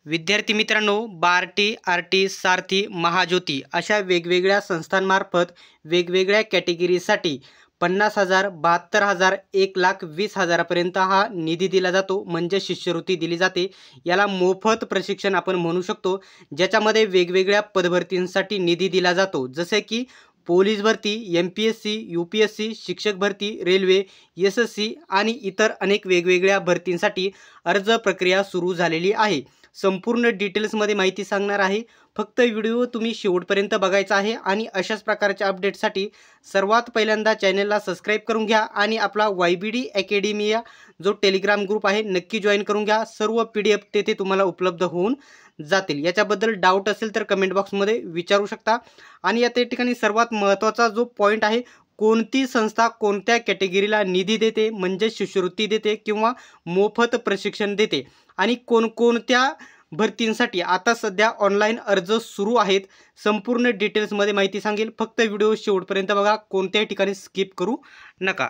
विद्यार्थी मित्रांनो, बार्टी, आरटी, सारथी, महाज्योती अशा वेगवेगळ्या संस्थांमार्फत वेगवेगळ्या कॅटेगरीसाठी 50,000, 72,000, 1,20,000पर्यंत हा निधी दिला जातो, म्हणजे शिष्यवृत्ती दिली जाते। याला मोफत प्रशिक्षण आपण म्हणू शकतो, ज्याच्यामध्ये वेगवेगळ्या पदभरतींसाठी निधी दिला जातो, जसे की पोलीस भरती, MPSC, UPSC, शिक्षक भरती, रेल्वे, SSC आणि इतर अनेक वेगवेगळ्या भरतींसाठी अर्ज प्रक्रिया सुरू झालेली आहे। संपूर्ण डिटेल्समध्ये माहिती सांगणार आहे। फक्त व्हिडिओ तुम्ही शेवटपर्यंत बघायचा आहे आणि अशाच प्रकारच्या अपडेटसाठी सर्वात पहिल्यांदा चॅनलला सबस्क्राइब करून घ्या आणि आपला YBD अकॅडमी जो टेलिग्राम ग्रुप आहे नक्की जॉइन करून घ्या। सर्व PDF तेथे तुम्हाला उपलब्ध होऊन जातील। याच्याबद्दल डाऊट असेल तर कमेंट बॉक्समध्ये विचारू शकता। आणि या ठिकाणी सर्वात महत्त्वाचा जो पॉइंट आहे, कोणती संस्था कोणत्या कॅटेगरीला निधी देते, म्हणजे शिष्यवृत्ती देते किंवा मोफत प्रशिक्षण देते आणि कोणकोणत्या भरतींसाठी आता सध्या ऑनलाईन अर्ज सुरू आहेत, संपूर्ण डिटेल्समध्ये माहिती सांगेल। फक्त व्हिडिओ शेवटपर्यंत बघा, कोणत्याही ठिकाणी स्किप करू नका।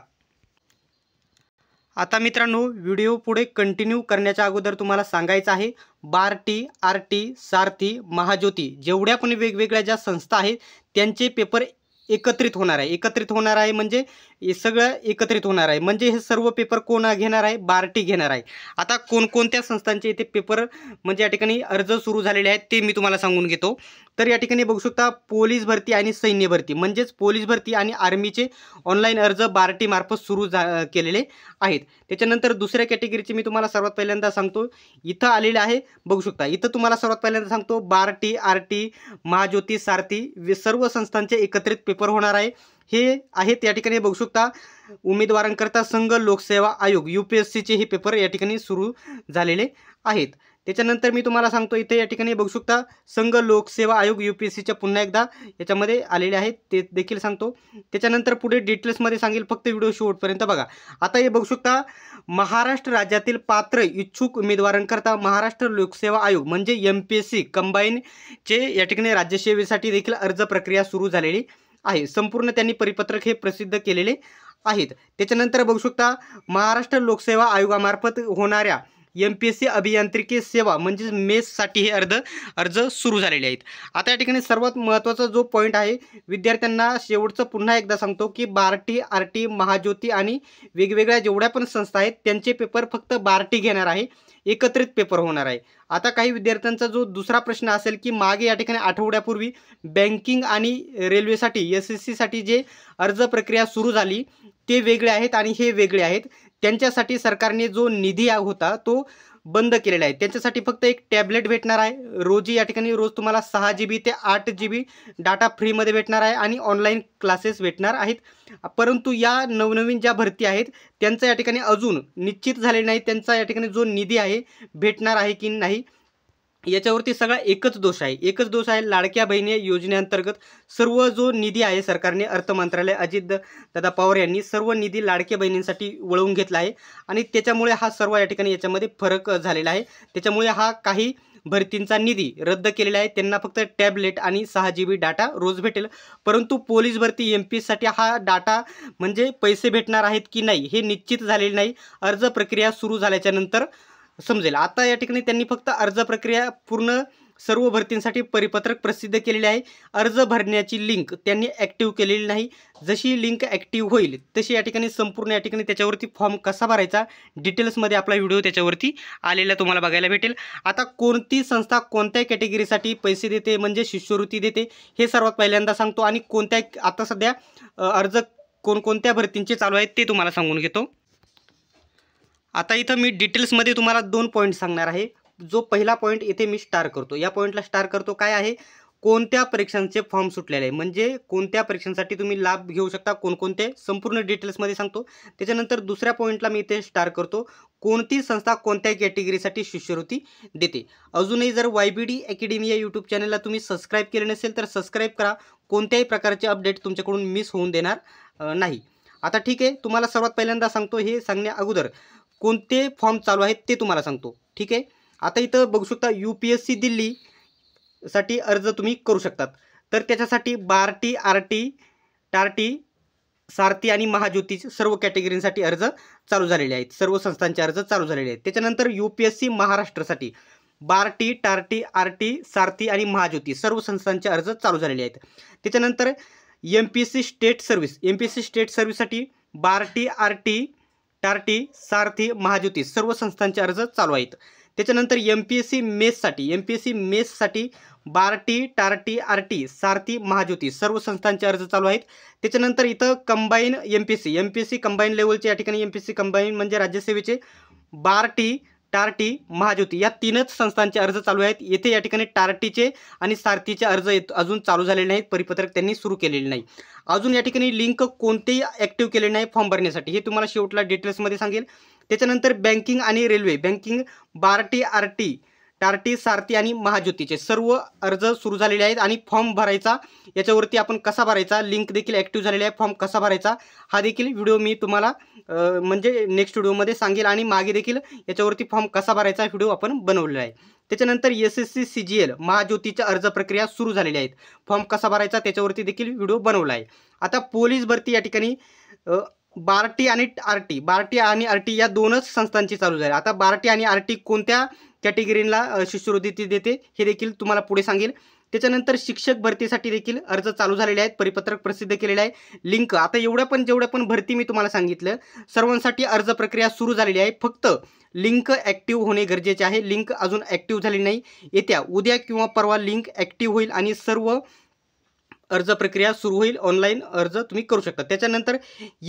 आता मित्रांनो, व्हिडिओ पुढे कंटिन्यू करण्याच्या अगोदर तुम्हाला सांगायचं आहे, बार्टी, आरटी, सारथी, महाज्योती जेवढ्या पण वेगवेगळ्या ज्या संस्था आहेत त्यांचे पेपर एकत्रित होणार आहे म्हणजे हे सगळं एकत्रित होणार आहे। म्हणजे हे सर्व पेपर कोण घेणार आहे? बार्टी घेणार आहे। आता कोणकोणत्या संस्थांचे इथे पेपर म्हणजे या ठिकाणी अर्ज सुरू झालेले आहेत ते मी तुम्हाला सांगून घेतो। तर या ठिकाणी बघू शकता, पोलीस भरती आणि सैन्य भरती म्हणजेच पोलीस भरती आणि आर्मीचे ऑनलाईन अर्ज बार्टी मार्फत सुरू केलेले आहेत। त्याच्यानंतर दुसऱ्या कॅटेगरीचे मी तुम्हाला सर्वात पहिल्यांदा सांगतो, इथं आलेले आहे बघू शकता। इथं तुम्हाला सर्वात पहिल्यांदा सांगतो, बार्टी, आरटी, महाज्योती, सारथी सर्व संस्थांचे एकत्रित पेपर होणार आहे। हे आहेत या ठिकाणी बघू शकता, उमेदवारांकरता संघ लोकसेवा आयोग UPSCचे हे पेपर या ठिकाणी सुरू झालेले आहेत। त्याच्यानंतर मी तुम्हाला सांगतो, इथे या ठिकाणी बघू शकता, संघ लोकसेवा आयोग UPSCच्या पुन्हा एकदा याच्यामध्ये आलेले आहेत, ते देखील सांगतो। त्याच्यानंतर पुढे डिटेल्समध्ये सांगेल, फक्त व्हिडिओ शेवटपर्यंत बघा। आता हे बघू शकता, महाराष्ट्र राज्यातील पात्र इच्छुक उमेदवारांकरता महाराष्ट्र लोकसेवा आयोग म्हणजे MPSC कंबाईनचे या ठिकाणी राज्यसेवेसाठी देखील अर्ज प्रक्रिया सुरू झालेली आहे। संपूर्ण त्यांनी परिपत्रक हे प्रसिद्ध केलेले आहेत। त्याच्यानंतर बघू शकता, महाराष्ट्र लोकसेवा आयोगामार्फत होणाऱ्या MPSC अभियांत्रिकी सेवा म्हणजे मेससाठी हे अर्ज सुरू झालेले आहेत। आता या ठिकाणी सर्वात महत्त्वाचा जो पॉईंट आहे, विद्यार्थ्यांना शेवटचं पुन्हा एकदा सांगतो की बार्टी, आरटी, महाज्योती आणि वेगवेगळ्या जेवढ्या पण संस्था आहेत त्यांचे पेपर फक्त बार्टी घेणार आहे, एकत्रित पेपर होणार आहे। आता काही विद्यार्थ्यांचा जो दुसरा प्रश्न असेल की मागे या ठिकाणी आठवड्यापूर्वी बँकिंग आणि रेल्वेसाठी SSC साठी जे अर्ज प्रक्रिया सुरू झाली ते वेगळे आहेत आणि हे वेगळे आहेत, त्यांच्यासाठी सरकारने जो निधी होता तो बंद केलेला आहे। त्यांच्यासाठी फक्त एक टॅबलेट भेटणार आहे। रोजी या ठिकाणी रोज तुम्हाला 6 GB ते 8 GB डाटा फ्रीमध्ये भेटणार आहे आणि ऑनलाईन क्लासेस भेटणार आहेत। परंतु या नवनवीन ज्या भरती आहेत त्यांचं या ठिकाणी अजून निश्चित झाले नाही, त्यांचा या ठिकाणी जो निधी आहे भेटणार आहे की नाही याच्यावरती सगळा एकच दोष आहे। लाडक्या बहिणी योजनेअंतर्गत सर्व जो निधी आहे सरकारने, अर्थ मंत्रालय अजित दादा पवार यांनी सर्व निधी लाडक्या बहिणींसाठी वळवून घेतला आहे आणि त्याच्यामुळे हा सर्व या ठिकाणी याच्यामध्ये फरक झालेला आहे। त्याच्यामुळे हा काही भरतींचा निधी रद्द केलेला आहे, त्यांना फक्त टॅबलेट आणि 6 GB डाटा रोज भेटेल। परंतु पोलीस भरती MPSC साठी हा डाटा म्हणजे पैसे भेटणार आहेत की नाही हे निश्चित झालेले नाही, अर्ज प्रक्रिया सुरू झाल्याच्या नंतर समजेल। आता या ठिकाणी त्यांनी फक्त अर्ज प्रक्रिया पूर्ण सर्व भरतींसाठी परिपत्रक प्रसिद्ध केलेले आहे। अर्ज भरण्याची लिंक त्यांनी ॲक्टिव्ह केलेली नाही, जशी लिंक ॲक्टिव्ह होईल तशी या ठिकाणी संपूर्ण या ठिकाणी त्याच्यावरती फॉर्म कसा भरायचा डिटेल्समध्ये आपला व्हिडिओ त्याच्यावरती आलेला तुम्हाला बघायला भेटेल। आता कोणती संस्था कोणत्या कॅटेगरीसाठी पैसे देते म्हणजे शिष्यवृत्ती देते हे सर्वात पहिल्यांदा सांगतो आणि कोणत्या आता सध्या अर्ज कोणकोणत्या भरतींचे चालू आहेत ते तुम्हाला सांगून घेतो। आता इथं मी डिटेल्समध्ये तुम्हाला 2 पॉईंट सांगणार आहे। जो पहिला पॉईंट इथे मी स्टार करतो, या पॉईंटला स्टार करतो, काय आहे, कोणत्या परीक्षांचे फॉर्म सुटलेले आहे म्हणजे कोणत्या परीक्षांसाठी तुम्ही लाभ घेऊ शकता, कोणकोणते संपूर्ण डिटेल्समध्ये सांगतो। त्याच्यानंतर दुसऱ्या पॉईंटला मी इथे स्टार करतो, कोणती संस्था कोणत्या कॅटेगरीसाठी शिष्यवृत्ती देते। अजूनही जर YBD अकॅडमी या यूट्यूब चॅनलला तुम्ही सबस्क्राईब केले नसेल तर सबस्क्राईब करा, कोणत्याही प्रकारचे अपडेट तुमच्याकडून मिस होऊन देणार नाही। आता ठीक आहे, तुम्हाला सर्वात पहिल्यांदा सांगतो, हे सांगण्या अगोदर कोणते फॉर्म चालू आहेत ते तुम्हाला सांगतो, ठीक आहे। आता इथं बघू शकता, UPSC दिल्ली साठी अर्ज तुम्ही करू शकतात, तर त्याच्यासाठी बार्टी, आरटी, टार्टी, सारथी आणि महाज्योती सर्व कॅटेगरींसाठी अर्ज चालू झालेले आहेत, सर्व संस्थांचे अर्ज चालू झालेले आहेत। त्याच्यानंतर UPSC महाराष्ट्रासाठी बार्टी, टार्टी, आरटी, सारथी आणि महाज्योती सर्व संस्थांचे अर्ज चालू झालेले आहेत. त्याच्यानंतर MPSC state service, MPSC state सर्व्हिससाठी बार्टी, आरटी, टार्टी, सारथी, महाज्योती सर्व संस्थांचे अर्ज चालू आहेत. त्याच्यानंतर MPSC मेससाठी बार्टी, टार्टी, आरटी, सारथी, महाज्योती सर्व संस्थांचे अर्ज चालू आहेत. त्याच्यानंतर इथं कंबाईन MPSC कंबाईन लेवलचे या ठिकाणी MPSC कंबाईन म्हणजे राज्यसेवेचे बार्टी, टार्टी, महाज्योती या तीनच संस्थांचे अर्ज चालू आहेत. येथे या ठिकाणी टार्टीचे आणि सारथीचे अर्ज अजून चालू झालेले नाहीत, परिपत्रक त्यांनी सुरू केलेले नाही. अजून या ठिकाणी लिंक कोणतेही ॲक्टिव्ह केले नाही फॉर्म भरण्यासाठी, हे तुम्हाला शेवटला डिटेल्समध्ये सांगेल. त्याच्यानंतर बँकिंग आणि रेल्वे, बँकिंग बार्टी, आरटी, टार्टी, सारथी आणि महाज्योतीचे सर्व अर्ज सुरू झालेले आहेत आणि फॉर्म भरायचा याच्यावरती आपण कसा भरायचा, लिंक देखील ॲक्टिव्ह झालेली आहे. फॉर्म कसा भरायचा हा देखील व्हिडिओ मी तुम्हाला म्हणजे नेक्स्ट व्हिडिओमध्ये सांगेल आणि मागे देखील याच्यावरती फॉर्म कसा भरायचा व्हिडिओ आपण बनवलेला आहे. त्याच्यानंतर SSC CGL महाज्योतीच्या अर्ज प्रक्रिया सुरू झालेल्या आहेत. फॉर्म कसा भरायचा त्याच्यावरती देखील व्हिडिओ बनवला आहे. आता पोलीस भरती या ठिकाणी बार्टी आणि आरटी या दोनच संस्थांची चालू झाली. आता बार्टी आणि आरटी कोणत्या कॅटेगरीला शिष्यवृत्ती देते हे देखील तुम्हाला पुढे सांगेल. त्याच्यानंतर शिक्षक भरतीसाठी देखील अर्ज चालू झालेले आहेत, परिपत्रक प्रसिद्ध केलेले आहे. लिंक आता जेवढ्या पण भरती मी तुम्हाला सांगितलं सर्वांसाठी अर्ज प्रक्रिया सुरू झालेली आहे. फक्त लिंक ॲक्टिव्ह होणे गरजेचे आहे. लिंक अजून ॲक्टिव्ह झाली नाही, येत्या उद्या किंवा परवा लिंक ॲक्टिव्ह होईल आणि सर्व अर्ज प्रक्रिया सुरू होईल. ऑनलाईन अर्ज तुम्ही करू शकता. त्याच्यानंतर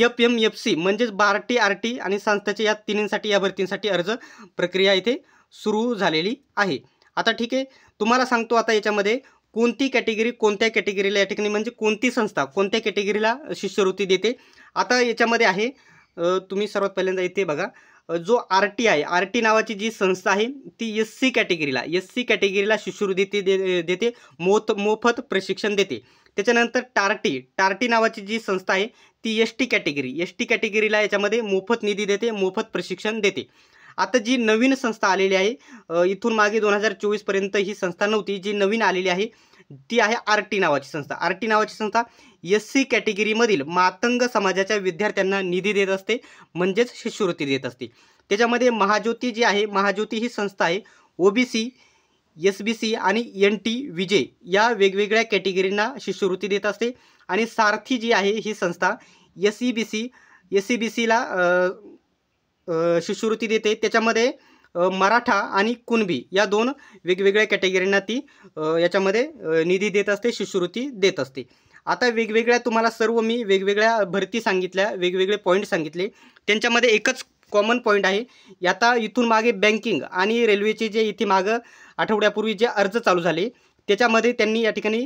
FMFC म्हणजेच बार्टी, आरटी आणि संस्थाच्या या तिन्हींसाठी या भरतींसाठी अर्ज प्रक्रिया इथे सुरू झालेली आहे. आता ठीक आहे, तुम्हाला सांगतो आता याच्यामध्ये कोणती कॅटेगरी कोणत्या कॅटेगरीला या ठिकाणी म्हणजे कोणती संस्था कोणत्या कॅटेगरीला शिष्यवृत्ती देते. आता याच्यामध्ये आहे तुम्ही सर्वात पहिल्यांदा इथे बघा, जो RT आहे, RT नावाची जी संस्था आहे ती SC कॅटेगरीला शिष्यवृत्ती देते, मोफत प्रशिक्षण देते. त्याच्यानंतर टार्टी नावाची जी संस्था आहे ती ST कॅटेगरीला याच्यामध्ये मोफत निधी देते, मोफत प्रशिक्षण देते. आता जी नवीन संस्था आलेली आहे इथून मागे 2024 पर्यंत ही संस्था नव्हती, जी नवीन आलेली आहे ती आहे RT नावाची संस्था. SC कॅटेगरीमधील मातंग समाजाच्या विद्यार्थ्यांना निधी देत असते, म्हणजेच शिष्यवृत्ती देत असते. त्याच्यामध्ये महाज्योती जी आहे, महाज्योती ही संस्था आहे OBC, SBC आणि NT विजय या वेगवेगळ्या कॅटेगरींना शिष्यवृत्ती देत असते. आणि सारथी जी आहे ही संस्था SEBCला शिष्यवृत्ती देते. त्याच्यामध्ये मराठा आणि कुणबी या दोन वेगवेगळ्या कॅटेगरींना ती याच्यामध्ये निधी देत असते, शिष्यवृत्ती देत असते. आता वेगवेगळ्या तुम्हाला सर्व मी वेगवेगळ्या भरती सांगितल्या, वेगवेगळे पॉईंट सांगितले, त्यांच्यामध्ये एकच कॉमन पॉईंट आहे. आता इथून मागे बँकिंग आणि रेल्वेचे जे इथे मागं आठवड्यापूर्वी जे अर्ज चालू झाले त्याच्यामध्ये त्यांनी या ठिकाणी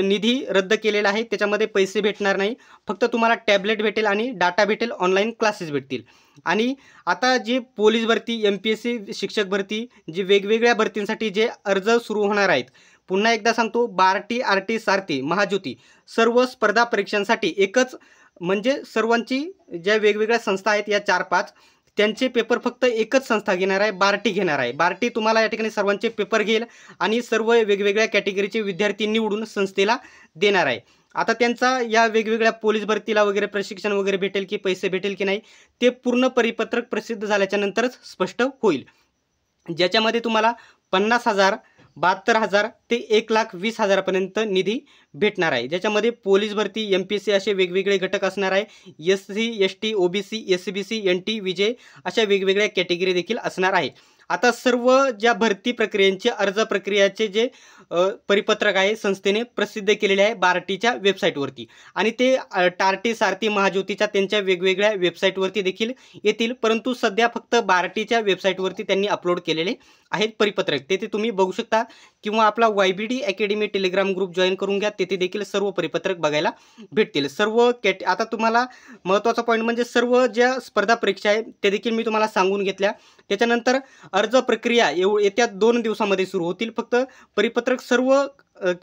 निधी रद्द केलेला आहे. त्याच्यामध्ये पैसे भेटणार नाही, फक्त तुम्हाला टॅबलेट भेटेल आणि डाटा भेटेल, ऑनलाईन क्लासेस भेटतील. आणि आता जे पोलीस भरती, MPSC शिक्षक भरती, जे वेगवेगळ्या भरतींसाठी जे अर्ज सुरू होणार आहेत, पुन्हा एकदा सांगतो, बार्टी, आरटी, सारथी, महाज्योती सर्व स्पर्धा परीक्षांसाठी एकच म्हणजे सर्वांची ज्या वेगवेगळ्या संस्था आहेत या 4-5 त्यांचे पेपर फक्त एकच संस्था घेणार आहे, बार्टी घेणार आहे. बार्टी तुम्हाला या ठिकाणी सर्वांचे पेपर घेईल आणि सर्व वेगवेगळ्या कॅटेगरीचे विद्यार्थी निवडून संस्थेला देणार आहे. आता त्यांचा या वेगवेगळ्या पोलीस भरतीला वगैरे प्रशिक्षण वगैरे भेटेल की पैसे भेटेल की नाही ते पूर्ण परिपत्रक प्रसिद्ध झाल्याच्या नंतरच स्पष्ट होईल, ज्याच्यामध्ये तुम्हाला 50,000, 72,000 ते 1,20,000 पर्यंत निधी भेटणार आहे. ज्याच्यामध्ये पोलीस भरती, MPSC असे वेगवेगळे घटक असणार आहे. SC, ST, OBC, SBC, NT विजय अशा वेगवेगळ्या कॅटेगरी देखील असणार आहे. आता सर्व ज्या भरती प्रक्रियांचे अर्ज प्रक्रियाचे जे परिपत्रक आहे संस्थेने प्रसिद्ध केलेले आहे बार्टीच्या वेबसाईटवरती आणि ते टार्टी, सारथी, महाज्योतीच्या त्यांच्या वेगवेगळ्या वेबसाईटवरती देखील येतील. परंतु सध्या फक्त बार्टीच्या वेबसाईटवरती त्यांनी अपलोड केलेले आहेत परिपत्रक, तेथे तुम्ही बघू शकता किंवा आपला YBD academy Telegram group join करून घ्या, तेथे देखील सर्व परिपत्रक बघायला भेटतील. सर्व आता तुम्हाला महत्त्वाचा पॉईंट म्हणजे सर्व ज्या स्पर्धा परीक्षा आहेत ते देखील मी तुम्हाला सांगून घेतल्या. त्याच्यानंतर अर्ज प्रक्रिया येत्या 2 दिवसामध्ये सुरू होतील. फक्त परिपत्रक सर्व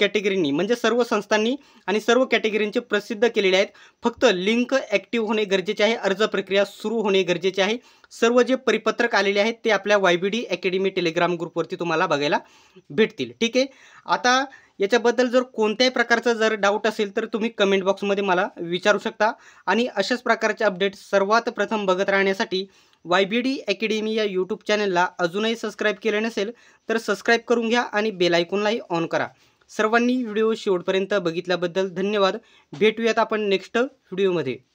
कॅटेगरींनी म्हणजे सर्व संस्थांनी आणि सर्व कॅटेगरींचे प्रसिद्ध केलेले आहेत. फक्त लिंक ॲक्टिव्ह होणे गरजेचे आहे, अर्ज प्रक्रिया सुरू होणे गरजेचे आहे. सर्व जे परिपत्रक आलेले आहेत ते आपल्या YBD अकॅडमी टेलिग्राम ग्रुपवरती तुम्हाला बघायला भेटतील. ठीक आहे, आता याच्याबद्दल जर कोणत्याही प्रकारचं जर डाऊट असेल तर तुम्ही कमेंट बॉक्समध्ये मला विचारू शकता. आणि अशाच प्रकारचे अपडेट सर्वात प्रथम बघत राहण्यासाठी YBD अकॅडमी या यूट्यूब चॅनलला अजूनही सबस्क्राईब केले नसेल तर सबस्क्राईब करून घ्या आणि बेल आयकॉनलाही ऑन करा. सर्वांनी व्हिडिओ शेवटपर्यंत बघितल्याबद्दल धन्यवाद. भेटूयात आपण नेक्स्ट व्हिडिओमध्ये.